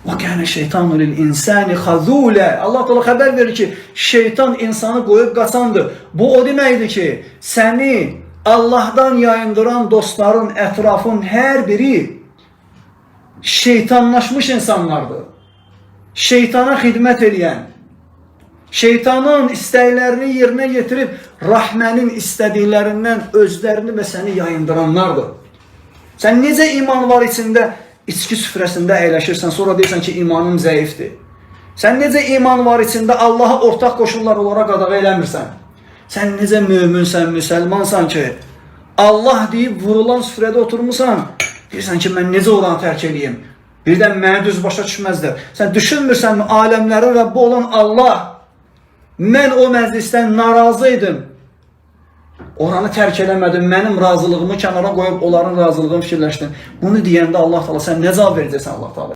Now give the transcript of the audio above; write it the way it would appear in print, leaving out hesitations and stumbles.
Və kənə şeytanu lil insani xazulə. Allah Teala xəbər verir ki, şeytan insanı qoyub qaçandır. Bu o deməkdir ki, səni Allah'dan yayındıran dostların, ətrafın hər biri şeytanlaşmış insanlardır. Şeytana xidmət edən, şeytanın istəklərini yerinə getirib, rəhmənin istədiklərindən özlərini və səni yayındıranlardır. Sən necə iman var içində, içki süfrəsində əyləşirsən, sonra deyirsən ki, imanım zəifdir. Sən necə iman var içində, Allaha ortaq qoşullar olaraq qadağa eləmirsən. Sən necə möminsən, müsəlmansan ki, Allah deyib vurulan süfrədə oturmuşsan, deyirsən ki, mən necə oranı tərk edeyim? Birdən mənə düz başa düşməzdir. Sən düşünmürsən mi, aləmlərin Rəbbi olan Allah, mən o məclisdən narazı idim, oranı tərk eləmədim, mənim razılığımı kənara qoyub onların razılığını fikirləşdim. Bunu deyəndə Allah Teala sən nə cavab verəcəksən Allah Teala?